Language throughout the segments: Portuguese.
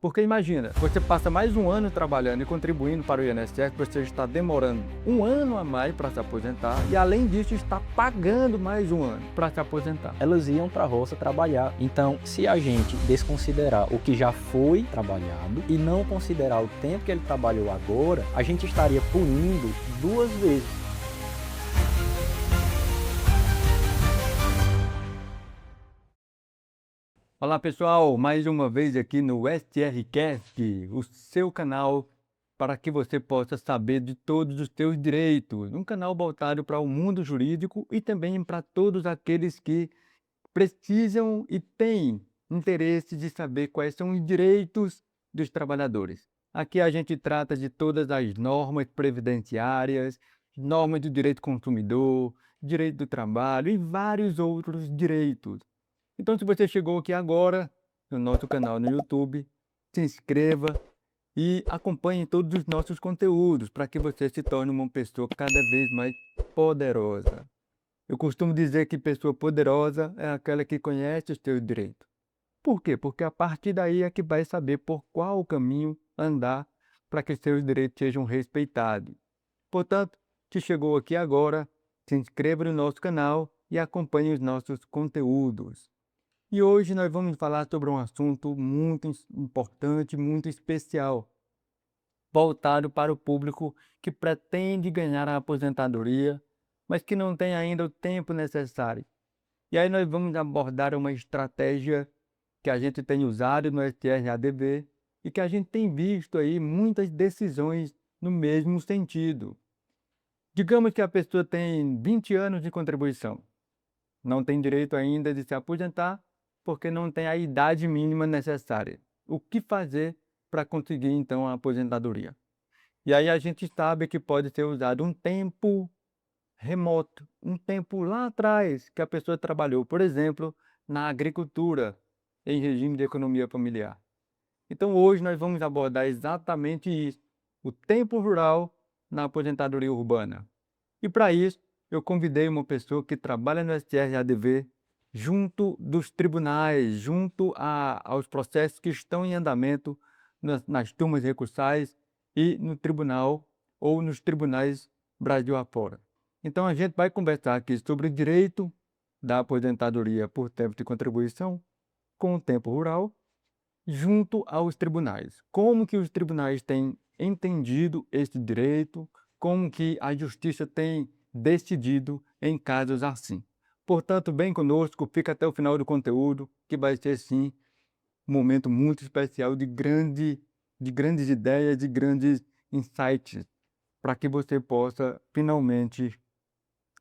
Porque imagina, você passa mais um ano trabalhando e contribuindo para o INSS, você está demorando um ano a mais para se aposentar e além disso está pagando mais um ano para se aposentar. Elas iam para a roça trabalhar. Então, se a gente desconsiderar o que já foi trabalhado e não considerar o tempo que ele trabalhou agora, a gente estaria punindo duas vezes. Olá pessoal, mais uma vez aqui no STRcast, o seu canal para que você possa saber de todos os seus direitos. Um canal voltado para o mundo jurídico e também para todos aqueles que precisam e têm interesse de saber quais são os direitos dos trabalhadores. Aqui a gente trata de todas as normas previdenciárias, normas do direito consumidor, direito do trabalho e vários outros direitos. Então, se você chegou aqui agora no nosso canal no YouTube, se inscreva e acompanhe todos os nossos conteúdos para que você se torne uma pessoa cada vez mais poderosa. Eu costumo dizer que pessoa poderosa é aquela que conhece os seus direitos. Por quê? Porque a partir daí é que vai saber por qual caminho andar para que seus direitos sejam respeitados. Portanto, se chegou aqui agora, se inscreva no nosso canal e acompanhe os nossos conteúdos. E hoje nós vamos falar sobre um assunto muito importante, muito especial, voltado para o público que pretende ganhar a aposentadoria, mas que não tem ainda o tempo necessário. E aí nós vamos abordar uma estratégia que a gente tem usado no STR-ADV e que a gente tem visto aí muitas decisões no mesmo sentido. Digamos que a pessoa tem 20 anos de contribuição, não tem direito ainda de se aposentar porque não tem a idade mínima necessária. O que fazer para conseguir então a aposentadoria? E aí a gente sabe que pode ser usado um tempo remoto, um tempo lá atrás que a pessoa trabalhou, por exemplo, na agricultura, em regime de economia familiar. Então hoje nós vamos abordar exatamente isso, o tempo rural na aposentadoria urbana. E para isso, eu convidei uma pessoa que trabalha no STR-ADV junto dos tribunais, aos processos que estão em andamento nas turmas recursais e no tribunal ou nos tribunais Brasil afora. Então a gente vai conversar aqui sobre o direito da aposentadoria por tempo de contribuição com o tempo rural junto aos tribunais. Como que os tribunais têm entendido esse direito, como que a justiça tem decidido em casos assim. Portanto, vem conosco, fica até o final do conteúdo, que vai ser sim um momento muito especial de grandes ideias, de grandes insights, para que você possa finalmente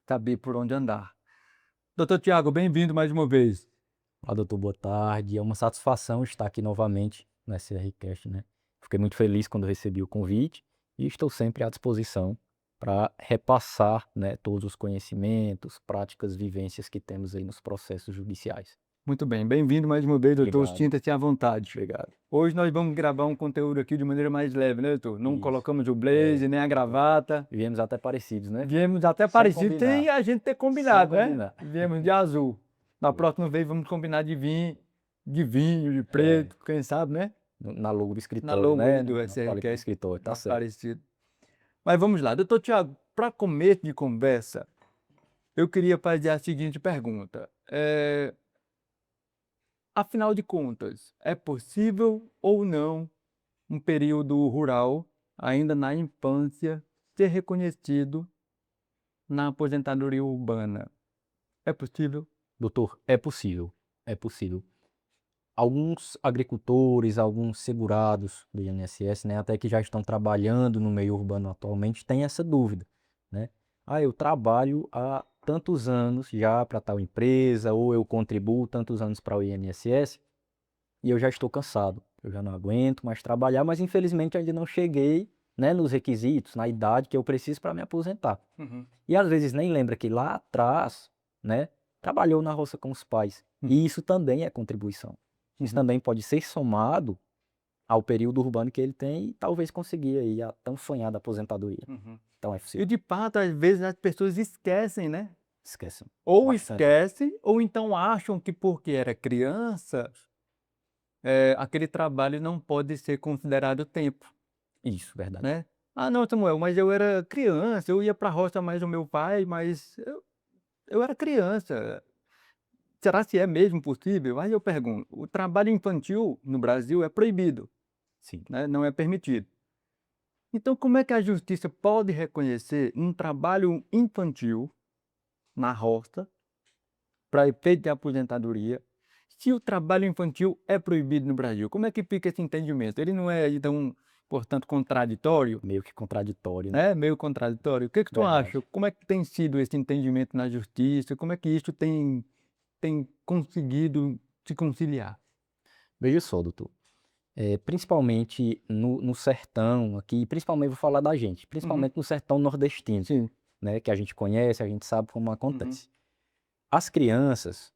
saber por onde andar. Doutor Tiago, bem-vindo mais uma vez. Olá, doutor, boa tarde. É uma satisfação estar aqui novamente no SRCast, né? Fiquei muito feliz quando recebi o convite e estou sempre à disposição para repassar, né, todos os conhecimentos, práticas, vivências que temos aí nos processos judiciais. Muito bem, bem-vindo mais uma vez, doutor. Obrigado, Sinta-se à vontade. obrigado. Hoje nós vamos gravar um conteúdo aqui de maneira mais leve, né, doutor? Não Isso. colocamos o blazer, nem a gravata. Viemos até parecidos, né? Viemos até Sem parecido, combinar. sem a gente ter combinado, Sem né? combinar. Viemos de azul. Na próxima vez vamos combinar de vinho, de preto, quem sabe, né? Na logo do Na escritório, logo aí né? do Na paleta do SRCast, escritório, tá mais certo. parecido. Mas vamos lá, doutor Tiago, para começo de conversa, eu queria fazer a seguinte pergunta. Afinal de contas, é possível ou não um período rural, ainda na infância, ser reconhecido na aposentadoria urbana? É possível? Doutor, é possível, é possível. Alguns agricultores, alguns segurados do INSS, né, até que já estão trabalhando no meio urbano atualmente, têm essa dúvida, né? Ah, eu trabalho há tantos anos já para tal empresa, ou eu contribuo tantos anos para o INSS e eu já estou cansado, eu já não aguento mais trabalhar, mas infelizmente ainda não cheguei, né, nos requisitos, na idade que eu preciso para me aposentar. Uhum. E às vezes nem lembra que lá atrás, né, trabalhou na roça com os pais. E isso também é contribuição. Isso Uhum. também pode ser somado ao período urbano que ele tem e talvez conseguir aí a tão sonhada aposentadoria. Uhum. Então é E possível. de fato, às vezes as pessoas esquecem, né? Esqueçam. Ou Bastante. esquecem, ou então acham que porque era criança, aquele trabalho não pode ser considerado tempo, Isso, verdade. né. "Ah não, Samuel, mas eu era criança, eu ia para a roça mais o meu pai, mas eu era criança, será se é mesmo possível?" Aí eu pergunto, o trabalho infantil no Brasil é proibido, Sim. né, não é permitido. Então como é que a justiça pode reconhecer um trabalho infantil na roça, para efeito de aposentadoria, se o trabalho infantil é proibido no Brasil? Como é que fica esse entendimento? Ele não é então, portanto, contraditório, Meio que contraditório, né? né, meio contraditório? O que que tu Verdade. acha? Como é que tem sido esse entendimento na justiça? Como é que isso tem conseguido se conciliar? Veja só, doutor, principalmente no sertão aqui, principalmente vou falar da gente, Uhum, principalmente no sertão nordestino, sim. né, que a gente conhece, a gente sabe como Uhum, acontece. As crianças,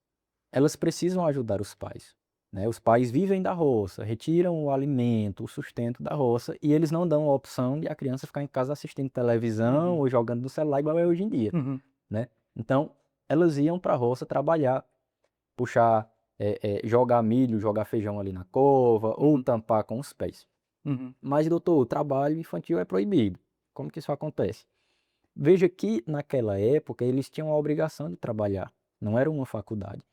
elas precisam ajudar os pais, né, os pais vivem da roça, retiram o alimento, o sustento da roça e eles não dão a opção de a criança ficar em casa assistindo televisão uhum, ou jogando no celular igual é hoje em dia, uhum, né. Então, elas iam para a roça trabalhar, puxar, jogar milho, jogar feijão ali na cova ou uhum, tampar com os pés. uhum, Mas doutor, o trabalho infantil é proibido. Como que isso acontece? Veja que naquela época eles tinham a obrigação de trabalhar, não era uma faculdade.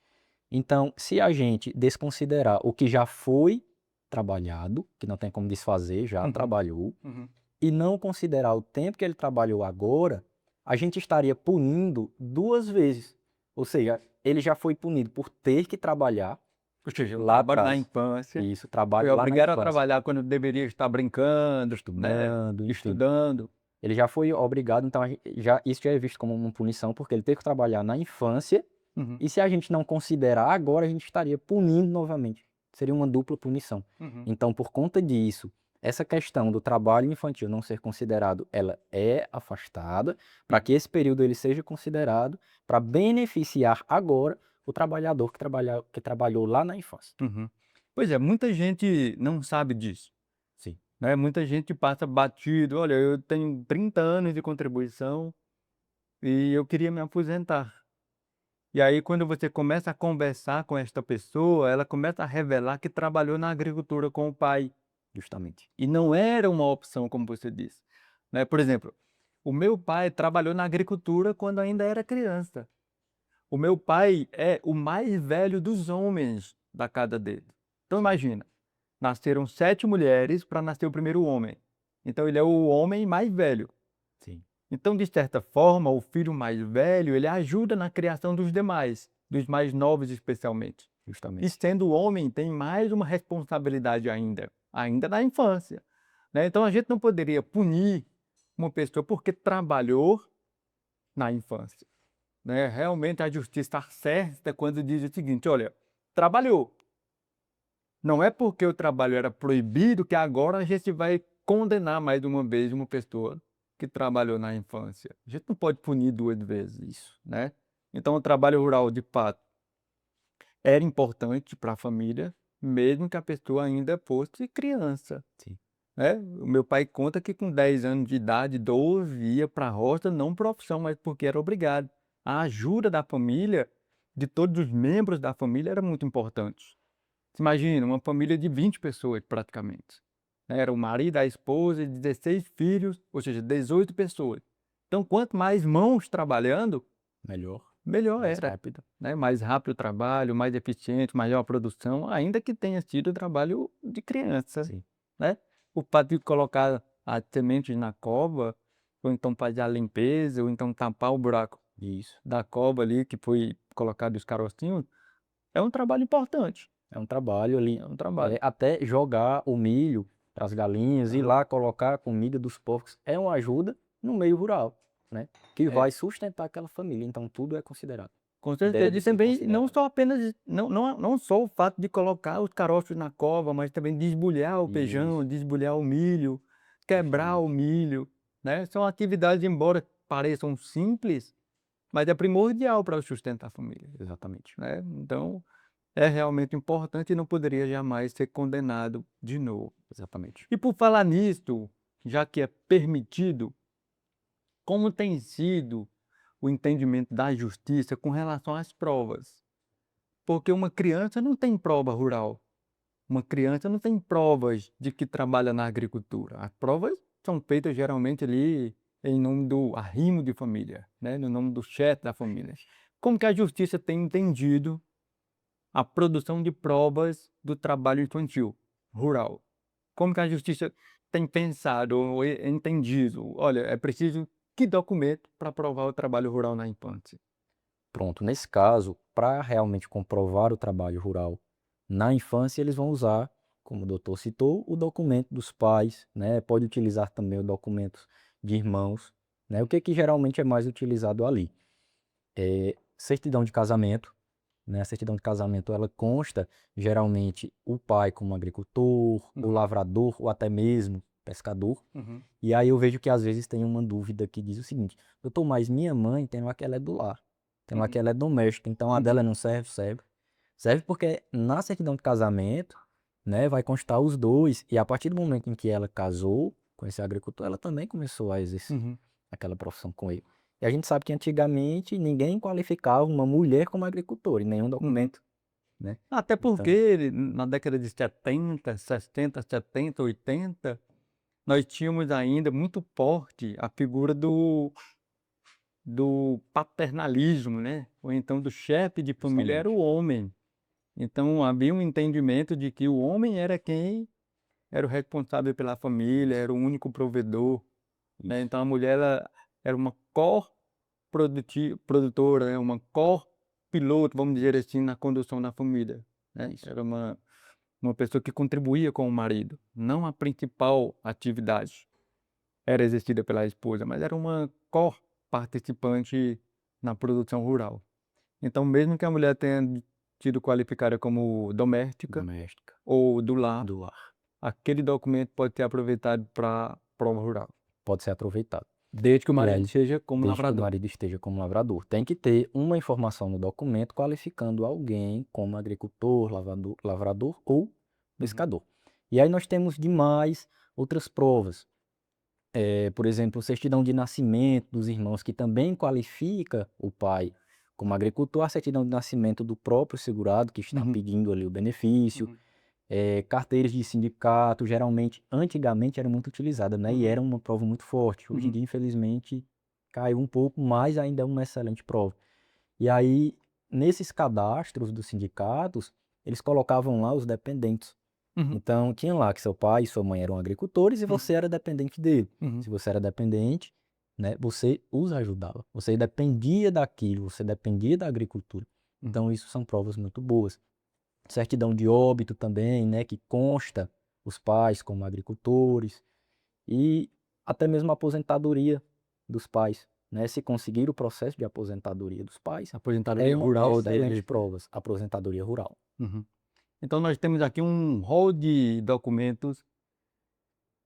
Então, se a gente desconsiderar o que já foi trabalhado, que não tem como desfazer, já uhum, trabalhou, uhum, e não considerar o tempo que ele trabalhou agora, a gente estaria punindo duas vezes. Ou seja, ele já foi punido por ter que trabalhar ou seja, o lá trabalho na atrás. infância, Isso, foi trabalho lá na obrigado a infância, trabalhar quando deveria estar brincando, né, estudando, enfim. estudando. Ele já foi obrigado, então já isso já é visto como uma punição, porque ele teve que trabalhar na infância, Uhum, e se a gente não considerar agora, a gente estaria punindo novamente. Seria uma dupla punição. uhum, Então, por conta disso, essa questão do trabalho infantil não ser considerado, ela é afastada, para que uhum, esse período ele seja considerado para beneficiar agora o trabalhador que trabalhou lá na infância. uhum. Pois é, muita gente não sabe disso, Sim. né, muita gente passa batido: "Olha, eu tenho 30 anos de contribuição e eu queria me aposentar". E aí quando você começa a conversar com esta pessoa, ela começa a revelar que trabalhou na agricultura com o pai, Justamente. e não era uma opção como você disse, né. Por exemplo, o meu pai trabalhou na agricultura quando ainda era criança. O meu pai é o mais velho dos homens da casa dele. Então Sim, imagina, nasceram 7 mulheres para nascer o primeiro homem. Então ele é o homem mais velho. sim, Então, de certa forma, o filho mais velho, ele ajuda na criação dos demais, dos mais novos especialmente. E justamente. sendo homem, tem mais uma responsabilidade ainda na infância, né. Então a gente não poderia punir uma pessoa porque trabalhou na infância, né. Realmente a justiça está certa quando diz o seguinte: "Olha, trabalhou, não é porque o trabalho era proibido que agora a gente vai condenar mais uma vez uma pessoa que trabalhou na infância. A gente não pode punir 2 vezes isso, né. Então o trabalho rural, de fato, era importante para a família, mesmo que a pessoa ainda fosse criança, Sim. né. O meu pai conta que com 10 anos de idade, 12, ia para a roça, não por opção, mas porque era obrigado. A ajuda da família, de todos os membros da família, era muito importante. Você imagina, uma família de 20 pessoas praticamente, né, era o marido, a esposa e 16 filhos, ou seja, 18 pessoas. Então quanto mais mãos trabalhando, Melhor, melhor mais era, rápido. né, mais rápido o trabalho, mais eficiente, maior produção, ainda que tenha sido trabalho de criança, Sim. né. O fato de colocar as sementes na cova, ou então fazer a limpeza, ou então tampar o buraco Isso. da cova ali que foi colocado os carocinhos, é um trabalho importante, É um trabalho ali, é um trabalho. até jogar o milho para as galinhas, ir Aham. lá colocar a comida dos porcos, é uma ajuda no meio rural, né, que É. vai sustentar aquela família, então tudo é considerado. Com certeza. Deve E ser também não considerado. só apenas não só o fato de colocar os caroços na cova, mas também desbulhar o feijão, Isso, desbulhar o milho, quebrar o justamente. milho, né. São atividades, embora pareçam simples, mas é primordial para sustentar a família, Exatamente, né. Então, é realmente importante e não poderia jamais ser condenado de novo. exatamente. E por falar nisso, já que é permitido, como tem sido o entendimento da justiça com relação às provas? Porque uma criança não tem prova rural, Uma criança não tem provas de que trabalha na agricultura. As provas são feitas geralmente ali em nome do arrimo de família, né? No nome do chefe da família. Como que a justiça tem entendido a produção de provas do trabalho infantil rural? Como que a justiça tem pensado ou entendido? Olha, é preciso que documento para provar o trabalho rural na infância? Pronto, nesse caso, para realmente comprovar o trabalho rural na infância, eles vão usar, como o doutor citou, o documento dos pais, né? Pode utilizar também o documento de irmãos, né? O que que geralmente é mais utilizado ali? Certidão de casamento, né? A certidão de casamento, ela consta geralmente o pai como agricultor, o Uhum, lavrador ou até mesmo pescador. uhum, E aí eu vejo que às vezes tem uma dúvida que diz o seguinte: doutor, mas minha mãe tem lá que ela é do lar, tem lá que uhum, ela é doméstica, então a uhum, dela não serve? Serve. Serve porque na certidão de casamento, né, vai constar os dois, e a partir do momento em que ela casou com esse agricultor, ela também começou a exercer uhum. aquela profissão com ele. E a gente sabe que antigamente ninguém qualificava uma mulher como agricultora em nenhum Uhum. documento, né? Até Então, porque na década de 70, 60, 70, 80, nós tínhamos ainda muito forte a figura do paternalismo, né? Ou então do chefe de família era o justamente. homem. Então havia um entendimento de que o homem era quem era o responsável pela família, Isso, era o único provedor, né? isso. Então a mulher ela era uma produtora, né? Uma piloto, vamos dizer assim, na condução da família, né? Isso. Era uma pessoa que contribuía com o marido, não a principal atividade era exercida pela esposa, mas era uma participante na produção rural. Então, mesmo que a mulher tenha sido qualificada como doméstica Doméstica, ou do lar, do lar. aquele documento pode ser aproveitado para prova rural, Pode ser aproveitado. desde que o E marido aí, seja como desde que o lavrador. marido esteja como lavrador, tem que ter uma informação no documento qualificando alguém como agricultor, lavrador ou Uhum, pescador. E aí nós temos demais outras provas. Por exemplo, certidão de nascimento dos irmãos, que também qualifica o pai como agricultor, a certidão de nascimento do próprio segurado que está uhum, pedindo ali o benefício, uhum, carteiras de sindicato, geralmente, antigamente era muito utilizada, né? E uhum, era uma prova muito forte. Hoje em uhum, dia, infelizmente, caiu um pouco, mas ainda é uma excelente prova. E aí, nesses cadastros dos sindicatos, eles colocavam lá os dependentes. uhum, Então, tinha lá que seu pai e sua mãe eram agricultores e uhum, você era dependente dele. uhum, Se você era dependente, né, você os ajudava. Você dependia daquilo, você dependia da agricultura. uhum, Então, isso são provas muito boas. Certidão de óbito também, né, que consta os pais como agricultores e até mesmo a aposentadoria dos pais, né? Se conseguir o processo de aposentadoria dos pais, é aposentadoria uma rural excelente deles, né? prova, aposentadoria rural. Uhum. Então, nós temos aqui um rol de documentos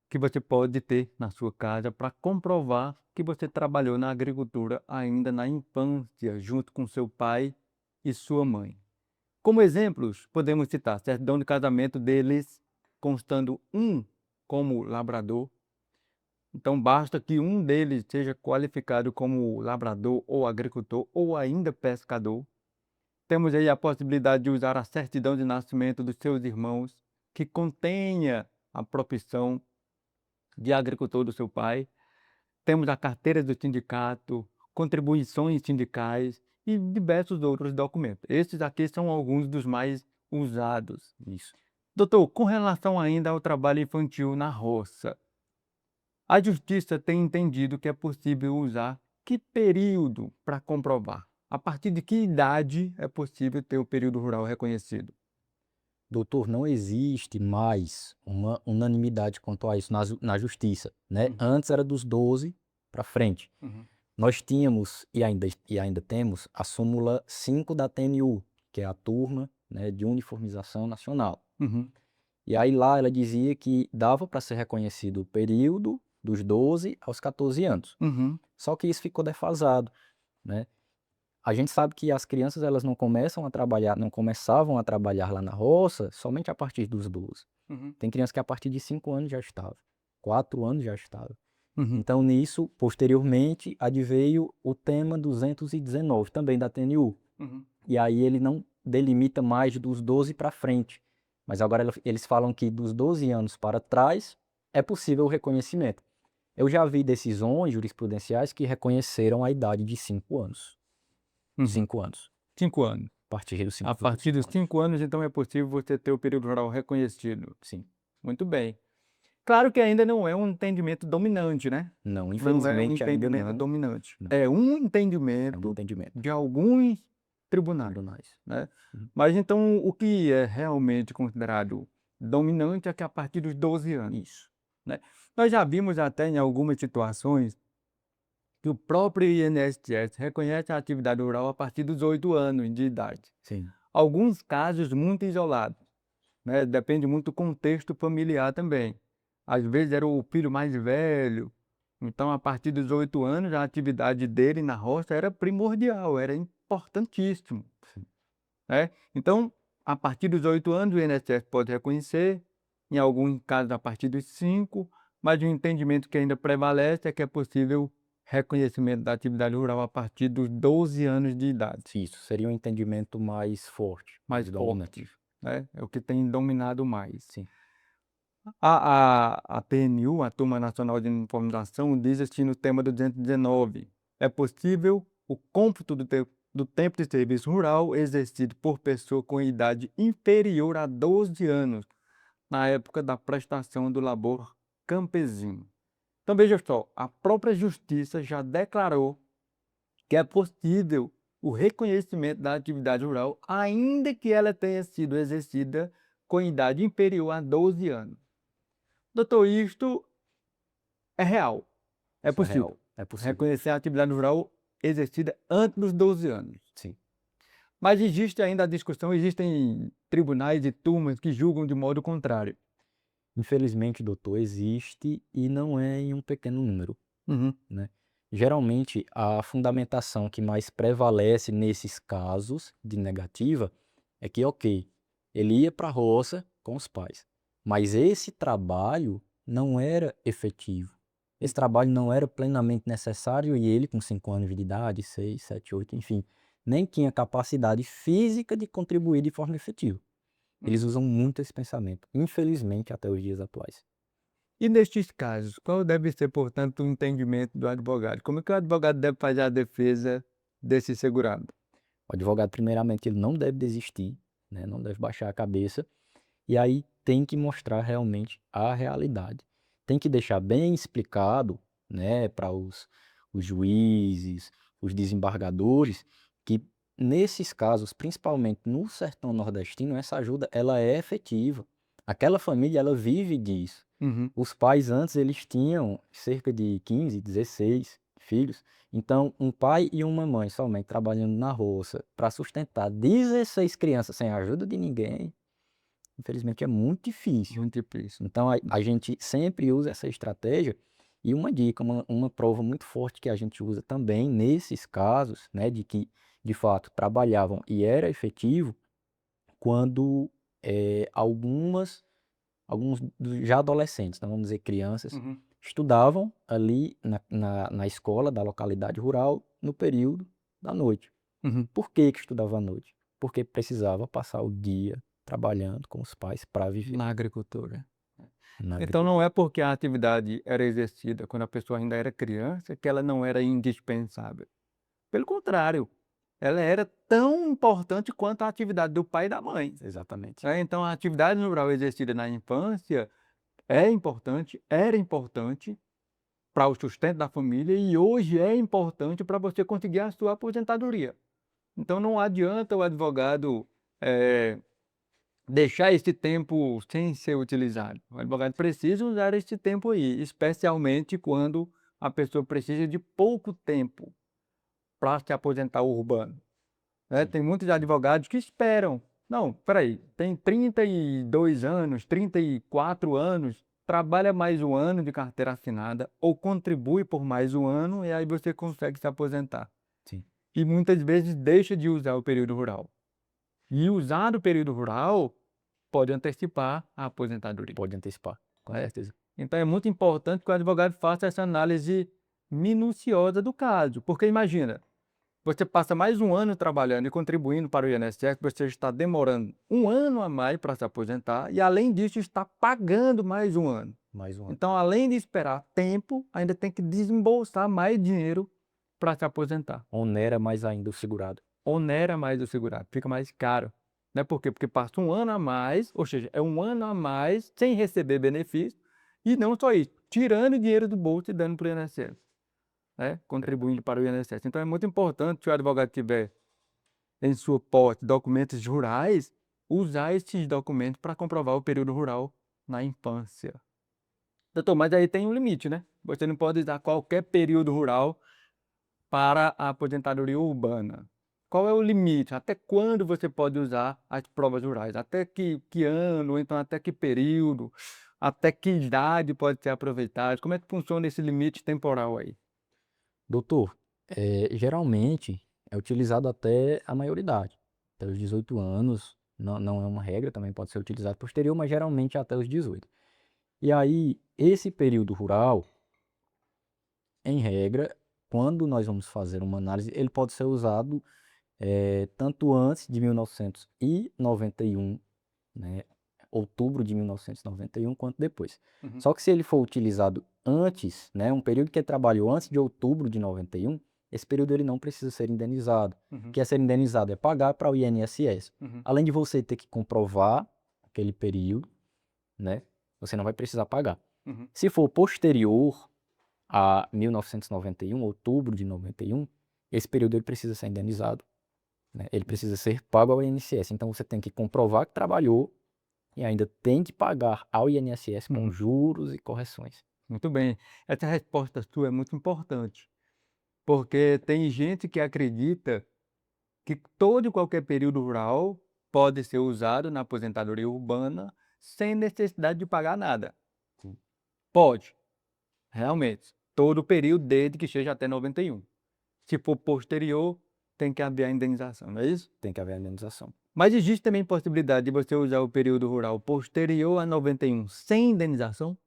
que você pode ter na sua casa para comprovar que você trabalhou na agricultura ainda na infância, junto com seu pai e sua mãe. Como exemplos, podemos citar certidão de casamento deles, constando um como labrador. Então, basta que um deles seja qualificado como labrador ou agricultor ou ainda pescador. Temos aí a possibilidade de usar a certidão de nascimento dos seus irmãos, que contenha a profissão de agricultor do seu pai. Temos a carteira do sindicato, contribuições sindicais e diversos outros documentos. Esses aqui são alguns dos mais usados. Isso. Doutor, com relação ainda ao trabalho infantil na roça, a justiça tem entendido que é possível usar que período para comprovar? A partir de que idade é possível ter o período rural reconhecido? Doutor, não existe mais uma unanimidade quanto a isso na justiça, né? Uhum, Antes era dos 12 para frente. uhum, Nós tínhamos e ainda temos a súmula 5 da TNU, que é a turma, né, de uniformização nacional. uhum, E aí lá ela dizia que dava para ser reconhecido o período dos 12 aos 14 anos. uhum, Só que isso ficou defasado, né? A gente sabe que as crianças elas não começam a trabalhar, não começavam a trabalhar lá na roça somente a partir dos 12. uhum, Tem criança que a partir de 5 anos já estava, 4 anos já estava. uhum, Então nisso, posteriormente, adveio o tema 219, também da TNU. uhum, E aí ele não delimita mais dos 12 para frente. Mas agora eles falam que dos 12 anos para trás é possível o reconhecimento. Eu já vi decisões jurisprudenciais que reconheceram a idade de 5 anos. Uhum. 5 anos. 5 anos. A partir dos 5 A partir dos 5 anos, então, é possível você ter o período rural reconhecido. Sim. Muito bem. Claro que ainda não é um entendimento dominante, né? Não, Não é um infelizmente ainda entendimento não. dominante. Não. É um É um entendimento entendimento. de alguns tribunais, Tribunais. né? Uhum. Mas então o que é realmente considerado dominante é que a partir dos 12 anos, Isso. né? Nós já vimos até em algumas situações que o próprio INSS reconhece a atividade rural a partir dos 8 anos de idade. Sim. Alguns casos muito isolados, né? Depende muito do contexto familiar também. Às vezes era o filho mais velho, então a partir dos 8 anos a atividade dele na roça era primordial, era importantíssimo, Sim. né? Então, a partir dos 8 anos o INSS pode reconhecer, em alguns casos a partir dos 5, mas o entendimento que ainda prevalece é que é possível reconhecimento da atividade rural a partir dos 12 anos de idade, Isso seria um entendimento mais forte, mais mais dominante. forte, né? É o que tem dominado mais. Sim. A TNU, a Turma Nacional de Informação, diz assim no tema 219: é possível o cômputo do tempo de serviço rural exercido por pessoa com idade inferior a 12 anos, na época da prestação do labor campesino. Então veja só, a própria Justiça já declarou que é possível o reconhecimento da atividade rural, ainda que ela tenha sido exercida com idade inferior a 12 anos. Doutor, isto é real, é Isso é possível real. É possível. reconhecer a atividade rural exercida antes dos 12 anos. Sim. Mas existe ainda a discussão, existem tribunais e turmas que julgam de modo contrário. Infelizmente, doutor, existe e não é em um pequeno número, Uhum. né? Geralmente, a fundamentação que mais prevalece nesses casos de negativa é que, ok, ele ia para a roça com os pais, mas esse trabalho não era efetivo. Esse trabalho não era plenamente necessário e ele, com 5 anos de idade, 6, 7, 8, enfim, nem tinha capacidade física de contribuir de forma efetiva. Eles usam muito esse pensamento, infelizmente, até os dias atuais. E nestes casos, qual deve ser, portanto, o entendimento do advogado? Como é que o advogado deve fazer a defesa desse segurado? O advogado, primeiramente, ele não deve desistir, né? Não deve baixar a cabeça, e aí tem que mostrar realmente a realidade. Tem que deixar bem explicado, né, para os juízes, os desembargadores, que nesses casos, principalmente no sertão nordestino, essa ajuda ela é efetiva. Aquela família, ela vive disso. Uhum. Os pais antes eles tinham cerca de 15, 16 filhos. Então, um pai e uma mãe somente trabalhando na roça para sustentar 16 crianças sem a ajuda de ninguém, infelizmente é muito difícil. Muito difícil. Então, a gente sempre usa essa estratégia. E uma dica, uma prova muito forte que a gente usa também nesses casos, né, de que de fato trabalhavam e era efetivo, quando alguns já adolescentes, então vamos dizer crianças, Uhum. estudavam ali na escola da localidade rural no período da noite. Uhum. Por que que estudava à noite? Porque precisava passar o dia trabalhando com os pais para viver Na agricultura. na Então não agricultura. é porque a atividade era exercida quando a pessoa ainda era criança que ela não era indispensável. Pelo contrário, ela era tão importante quanto a atividade do pai e da mãe, Exatamente. né? Então a atividade rural exercida na infância é importante, era importante para o sustento da família e hoje é importante para você conseguir a sua aposentadoria. Então não adianta o advogado deixar esse tempo sem ser utilizado. O advogado precisa usar esse tempo aí, especialmente quando a pessoa precisa de pouco tempo para se aposentar urbano, né? Sim, Tem muitos advogados que esperam. Não, peraí, tem 32 anos, 34 anos, trabalha mais um ano de carteira assinada ou contribui por mais um ano e aí você consegue se aposentar. sim. E muitas vezes deixa de usar o período rural. E usar o período rural pode antecipar a aposentadoria, Pode antecipar, com né? certeza. Então é muito importante que o advogado faça essa análise minuciosa do caso, porque imagina, você passa mais um ano trabalhando e contribuindo para o INSS, você está demorando um ano a mais para se aposentar e, além disso, está pagando mais um ano. Mais um ano. Então, além de esperar tempo, ainda tem que desembolsar mais dinheiro para se aposentar. Onera mais ainda o segurado. Onera mais o segurado, fica mais caro. Né? Por quê? Porque passa um ano a mais, ou seja, é um ano a mais sem receber benefício, e não só isso, tirando dinheiro do bolso e dando para o INSS, né? Contribuindo para o INSS. Então é muito importante, se o advogado tiver em sua posse documentos rurais, usar esses documentos para comprovar o período rural na infância. Doutor, mas aí tem um limite, né? Você não pode usar qualquer período rural para a aposentadoria urbana. Qual é o limite? Até quando você pode usar as provas rurais? Até que ano, ou então até que período? Até que idade pode ser aproveitada? Como é que funciona esse limite temporal aí? Doutor, geralmente é utilizado até a maioridade, até os 18 anos, não é uma regra, também pode ser utilizado posterior, mas geralmente até os 18. E aí, esse período rural, em regra, quando nós vamos fazer uma análise, ele pode ser usado tanto antes de 1991, né, outubro de 1991, quanto depois. Uhum, Só que se ele for utilizado antes, né, um período que ele trabalhou antes de outubro de 91, esse período ele não precisa ser indenizado. O uhum, que é ser indenizado é pagar para o INSS. uhum, Além de você ter que comprovar aquele período, né, você não vai precisar pagar. uhum, Se for posterior a 1991, outubro de 91, esse período ele precisa ser indenizado, né? Ele uhum, precisa ser pago ao INSS. Então você tem que comprovar que trabalhou e ainda tem que pagar ao INSS com uhum. juros e correções. Muito bem. Essa resposta sua é muito importante, porque tem gente que acredita que todo e qualquer período rural pode ser usado na aposentadoria urbana sem necessidade de pagar nada. Sim. Pode, realmente. Todo o período, desde que seja até 91. Se for posterior, tem que haver a indenização, não é isso? Tem que haver a indenização. Mas existe também possibilidade de você usar o período rural posterior a 91 sem indenização?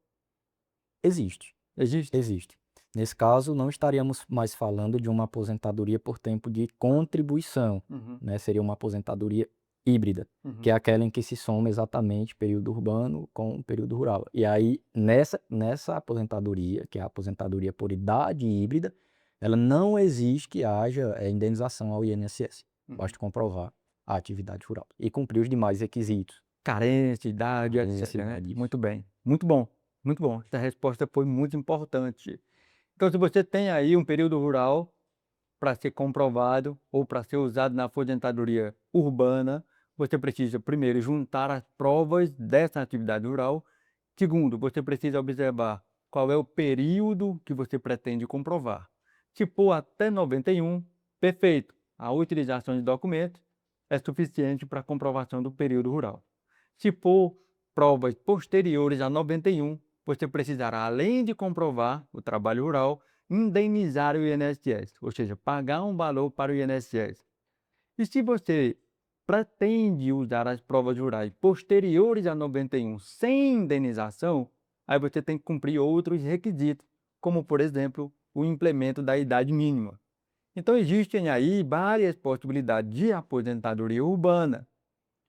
Existe, Existe? existe. Nesse caso, não estaríamos mais falando de uma aposentadoria por tempo de contribuição, Uhum, né? Seria uma aposentadoria híbrida, que uhum, é aquela em que se soma exatamente período urbano com o período rural. E aí, nessa aposentadoria, que é a aposentadoria por idade híbrida, ela não exige que haja indenização ao INSS. uhum. Basta comprovar a atividade rural e cumprir os demais requisitos. Carência, idade, Carência, etc, né? idade, isso. Muito bem. Muito bom. Muito bom. Essa resposta foi muito importante. Então, se você tem aí um período rural para ser comprovado ou para ser usado na aposentadoria urbana, você precisa, primeiro, juntar as provas dessa atividade rural. Segundo, você precisa observar qual é o período que você pretende comprovar. Se for até 91, perfeito. A utilização de documentos é suficiente para a comprovação do período rural. Se for provas posteriores a 91, você precisará, além de comprovar o trabalho rural, indenizar o INSS, ou seja, pagar um valor para o INSS. E se você pretende usar as provas rurais posteriores a 91 sem indenização, aí você tem que cumprir outros requisitos, como, por exemplo, o implemento da idade mínima. Então, existem aí várias possibilidades de aposentadoria urbana,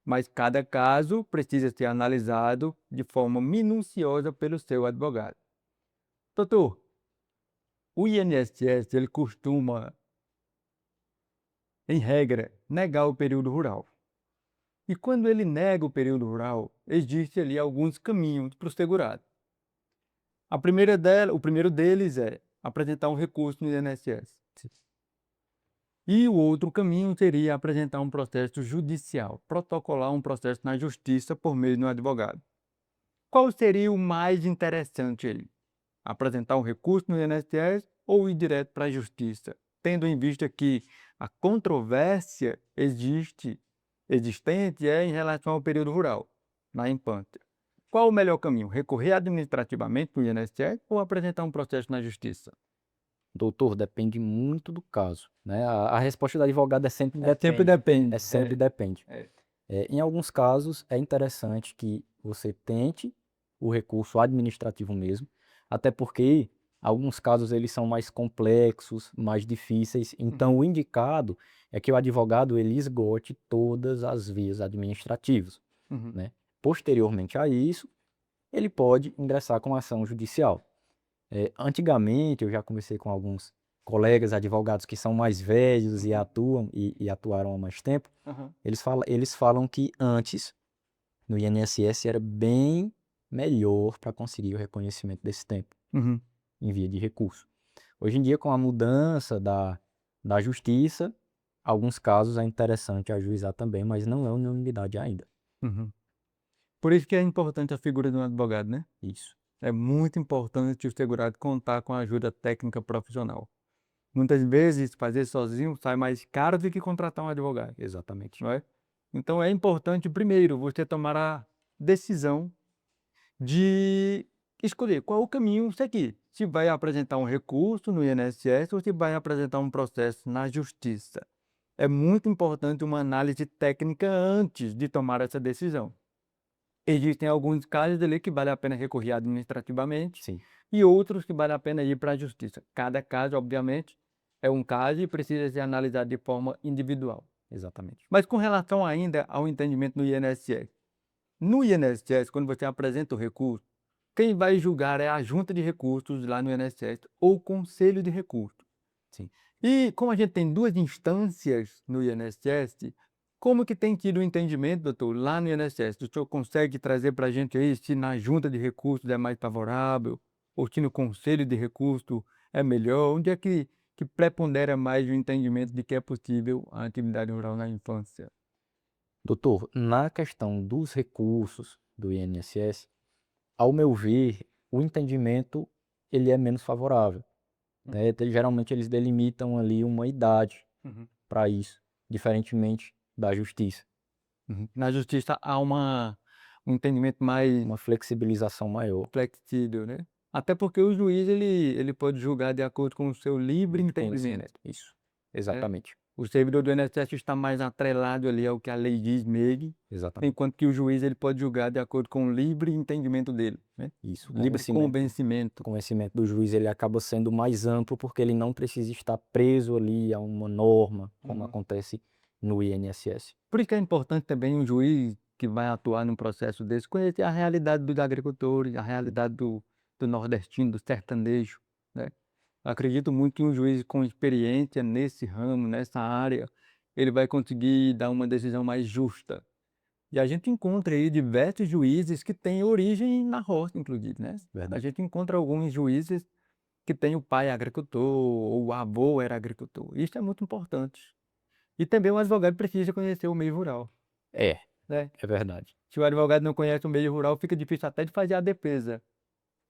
mas cada caso precisa ser analisado de forma minuciosa pelo seu advogado. Doutor, o INSS ele costuma, em regra, negar o período rural. E quando ele nega o período rural, existe ali alguns caminhos para o segurado. O primeiro deles é apresentar um recurso no INSS. E o outro caminho seria apresentar um processo judicial, protocolar um processo na justiça por meio de um advogado. Qual seria o mais interessante aí? Apresentar um recurso no INSS ou ir direto para a justiça, tendo em vista que a controvérsia existente é em relação ao período rural, na infância. Qual o melhor caminho? Recorrer administrativamente para o INSS ou apresentar um processo na justiça? Doutor, depende muito do caso, né? A resposta do advogado é sempre Sempre depende. depende. É sempre depende. É. Em alguns casos, é interessante que você tente o recurso administrativo mesmo, até porque Alguns casos eles são mais complexos, mais difíceis, então o indicado é que o advogado ele esgote todas as vias administrativas, Uhum. né? Posteriormente a isso, ele pode ingressar com ação judicial. Antigamente, eu já conversei com alguns colegas advogados que são mais velhos e e atuaram há mais tempo. Aham. Eles falam que antes, no INSS, era bem melhor para conseguir o reconhecimento desse tempo Uhum. em via de recurso. Hoje em dia, com a mudança da justiça, alguns casos é interessante ajuizar também, mas não é unanimidade ainda. Uhum. Por isso que é importante a figura de um advogado, né? Isso, É muito importante o segurado contar com a ajuda técnica profissional. Muitas vezes, fazer sozinho sai mais caro do que contratar um advogado, exatamente. não é? Então, é importante, primeiro, você tomar a decisão de escolher qual o caminho seguir. Se vai apresentar um recurso no INSS ou se vai apresentar um processo na Justiça. É muito importante uma análise técnica antes de tomar essa decisão. Existem alguns casos ali que vale a pena recorrer administrativamente Sim, e outros que vale a pena ir para a Justiça. Cada caso, obviamente, é um caso e precisa ser analisado de forma individual. exatamente. Mas com relação ainda ao entendimento no INSS. No INSS, quando você apresenta o recurso, quem vai julgar é a Junta de Recursos lá no INSS ou o Conselho de Recursos. Sim. E como a gente tem duas instâncias no INSS, como que tem tido o entendimento, doutor, lá no INSS? O senhor consegue trazer para a gente aí se na Junta de Recursos é mais favorável ou se no Conselho de Recursos é melhor? Onde é que prepondera mais o entendimento de que é possível a atividade rural na infância? Doutor, na questão dos recursos do INSS, ao meu ver, o entendimento ele é menos favorável, né? Geralmente eles delimitam ali uma idade Uhum. para isso, diferentemente da justiça. Uhum. Na Justiça há um entendimento mais Uma flexibilização maior. flexível, né? Até porque o juiz ele pode julgar de acordo com o seu livre entendimento, Conhecimento. Isso. né? Exatamente. O servidor do INSS está mais atrelado ali ao que a lei diz mesmo, Exatamente. enquanto que o juiz ele pode julgar de acordo com o livre entendimento dele, né? Isso. Livre O convencimento. conhecimento do juiz ele acaba sendo mais amplo porque ele não precisa estar preso ali a uma norma, como Uhum. acontece no INSS. Por isso que é importante também um juiz que vai atuar num processo desse conhecer a realidade dos agricultores, a realidade do nordestino, do sertanejo, né? Acredito muito que um juiz com experiência nesse ramo, nessa área, ele vai conseguir dar uma decisão mais justa. E a gente encontra aí diversos juízes que têm origem na roça, inclusive, né? A Verdade. gente encontra alguns juízes que têm o pai agricultor, ou o avô era agricultor. Isso é muito importante. E também o advogado precisa conhecer o meio rural, É, né? é verdade. Se o advogado não conhece o meio rural, fica difícil até de fazer a defesa,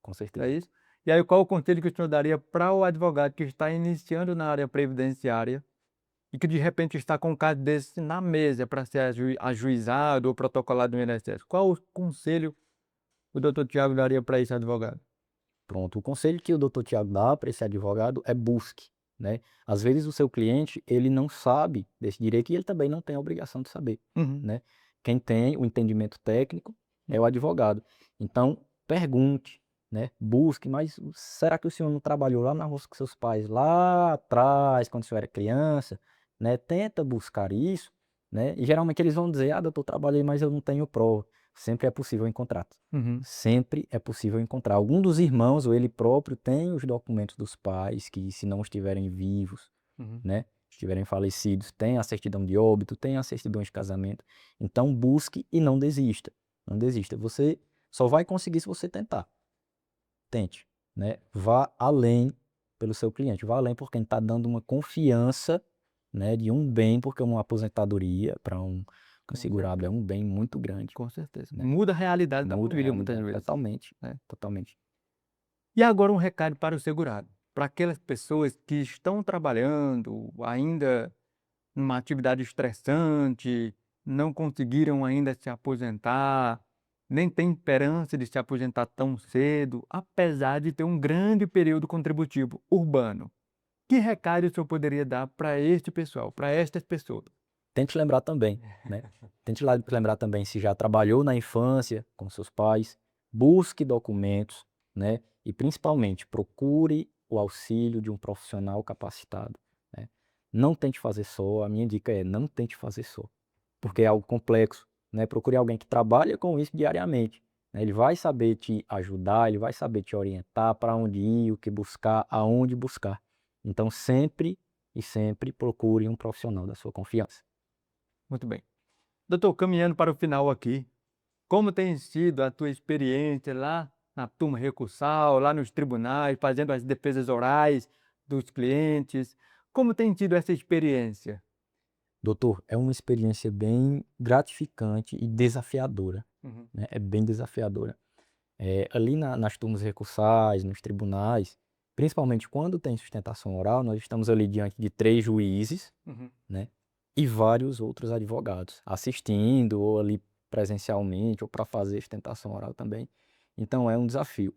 Com não é certeza. isso? E aí, qual o conselho que o senhor daria para o advogado que está iniciando na área previdenciária e que de repente está com um caso desse na mesa para ser ajuizado ou protocolado no INSS? Qual o conselho o doutor Tiago daria para esse advogado? Pronto. O conselho que o doutor Tiago dá para esse advogado é busque, né? Às vezes o seu cliente, ele não sabe desse direito e ele também não tem a obrigação de saber, Uhum. né? Quem tem o entendimento técnico é o Uhum. advogado. Então, pergunte, né? Busque, mas será que o senhor não trabalhou lá na roça com seus pais, lá atrás, quando o senhor era criança, né? Tenta buscar isso, né? E geralmente eles vão dizer, doutor, trabalhei, mas eu não tenho prova. Sempre é possível encontrar. Uhum. Sempre é possível encontrar. Algum dos irmãos ou ele próprio tem os documentos dos pais que, se não estiverem vivos, Uhum. né, estiverem falecidos, tem a certidão de óbito, tem a certidão de casamento. Então busque e não desista. Não desista. Você só vai conseguir se você tentar. Tente, né? Vá além pelo seu cliente. Vá além porque ele está dando uma confiança, né, de um bem, porque uma aposentadoria para um Com segurado é certeza. um bem muito grande, Com certeza. né? Muda a realidade da Muda a família muitas realidade vezes, totalmente, né? totalmente. E agora um recado para o segurado, para aquelas pessoas que estão trabalhando ainda numa atividade estressante, não conseguiram ainda se aposentar, nem têm esperança de se aposentar tão cedo, apesar de ter um grande período contributivo urbano. Que recado o senhor poderia dar para este pessoal, para estas pessoas? Tente lembrar também, né? Lembrar também se já trabalhou na infância com seus pais, busque documentos, né? E principalmente procure o auxílio de um profissional capacitado, né? Não tente fazer só, a minha dica é não tente fazer só, porque é algo complexo, né? Procure alguém que trabalha com isso diariamente, né? Ele vai saber te ajudar, ele vai saber te orientar para onde ir, o que buscar, aonde buscar. Então sempre e sempre procure um profissional da sua confiança. Muito bem. Doutor, caminhando para o final aqui, como tem sido a tua experiência lá na turma recursal, lá nos tribunais, fazendo as defesas orais dos clientes? Como tem sido essa experiência? Doutor, é uma experiência bem gratificante e desafiadora, Uhum, né? É bem desafiadora. Ali nas turmas recursais, nos tribunais, principalmente quando tem sustentação oral, nós estamos ali diante de 3 juízes, uhum, né, e vários outros advogados assistindo ou ali presencialmente ou para fazer sustentação oral também. Então é um desafio.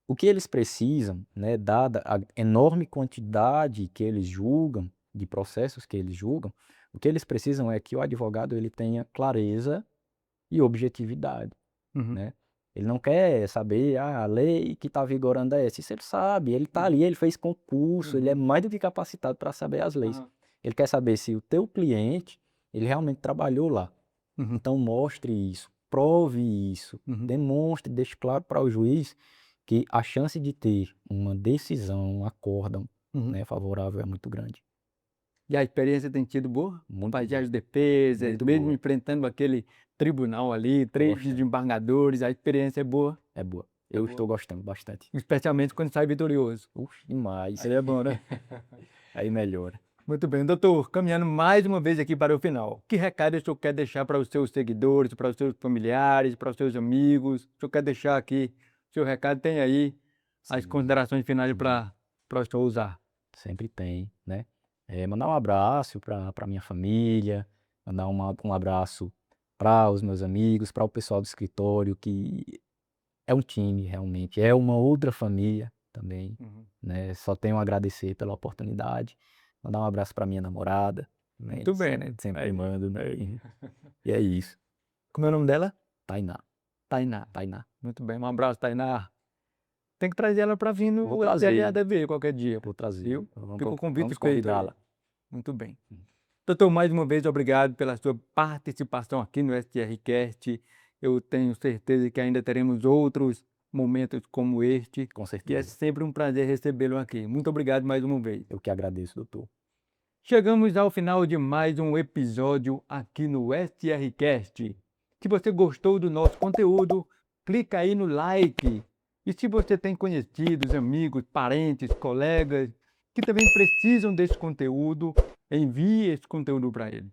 O que eles precisam, né, dada a enorme quantidade que eles julgam, de processos que eles julgam, o que eles precisam é que o advogado ele tenha clareza e objetividade, uhum, né? Ele não quer saber, a lei que está vigorando é essa. Isso ele sabe, ele está ali, ele fez concurso, ele é uhum, mais do que capacitado para saber as leis. aham, Ele quer saber se o teu cliente, ele realmente trabalhou lá. uhum, Então mostre isso, prove isso, uhum, demonstre, deixe claro para o juiz que a chance de ter uma decisão, um acórdão, uhum. né, favorável é muito grande. E a experiência tem sido boa? Muito Fazer boa, as defesas, muito mesmo boa. enfrentando aquele tribunal ali, Estou 3 gostando, desembargadores, a experiência é boa? é boa. É Eu boa. estou gostando bastante. Especialmente quando sai vitorioso. Demais. Aí é bom, né? Aí melhora. Muito bem, doutor, caminhando mais uma vez aqui para o final. Que recado o senhor quer deixar para os seus seguidores, para os seus familiares, para os seus amigos? O senhor quer deixar aqui? O seu recado tem aí as Sim, considerações finais sim, para o senhor usar. sempre tem, né? Mandar um abraço para minha família, mandar um abraço para os meus amigos, para o pessoal do escritório, que é um time realmente, é uma outra família também, Uhum. né? Só tenho a agradecer pela oportunidade. Mandar um abraço para minha namorada, né? Muito bem, né? Sempre Aí. mando, né? E é isso. Como é o nome dela? Tainá, Tainá. Tainá. Muito bem, um abraço, Tainá. Tem que trazer ela para vir Vou no trazer, STJDV qualquer dia, vou trazer. viu? Fica o convite Vamos feito aí. convidá-la. Muito bem. Doutor, mais uma vez, obrigado pela sua participação aqui no STRcast. Eu tenho certeza que ainda teremos outros momentos como este, Com e é certeza. sempre um prazer recebê-lo aqui. Muito obrigado mais uma vez. Eu que agradeço, doutor. Chegamos ao final de mais um episódio aqui no STRcast. Se você gostou do nosso conteúdo, clica aí no like. E se você tem conhecidos, amigos, parentes, colegas que também precisam desse conteúdo, envie esse conteúdo para eles.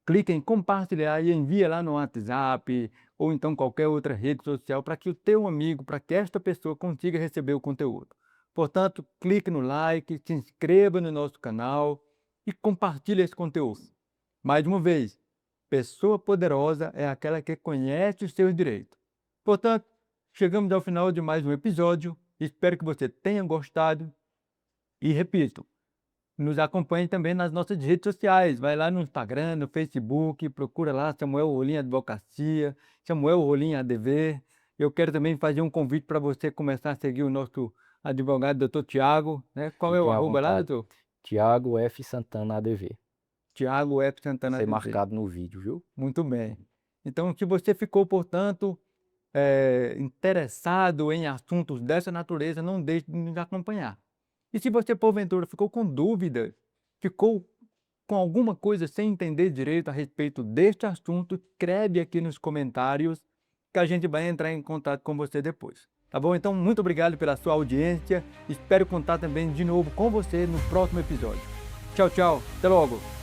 Clique em compartilhar e envia lá no WhatsApp ou então qualquer outra rede social para que o teu amigo, para que esta pessoa consiga receber o conteúdo. Portanto, clique no like, se inscreva no nosso canal e compartilhe esse conteúdo. Mais uma vez, pessoa poderosa é aquela que conhece os seus direitos. Portanto, chegamos ao final de mais um episódio. Espero que você tenha gostado e repito, nos acompanhe também nas nossas redes sociais. Vai lá no Instagram, no Facebook, procura lá Samuel Rolim Advocacia, Samuel Rolim ADV. Eu quero também fazer um convite para você começar a seguir o nosso advogado, doutor Tiago, né? Qual é o Fiquem à arroba lá, vontade. doutor? Tiago F. Santana ADV. Tiago F. Santana Ser ADV. marcado no vídeo, viu? Muito bem. Então, se você ficou, portanto, interessado em assuntos dessa natureza, não deixe de nos acompanhar. E se você, porventura, ficou com dúvida, ficou com alguma coisa sem entender direito a respeito deste assunto, escreve aqui nos comentários que a gente vai entrar em contato com você depois. Tá bom? Então, muito obrigado pela sua audiência. Espero contar também de novo com você no próximo episódio. Tchau, tchau. Até logo.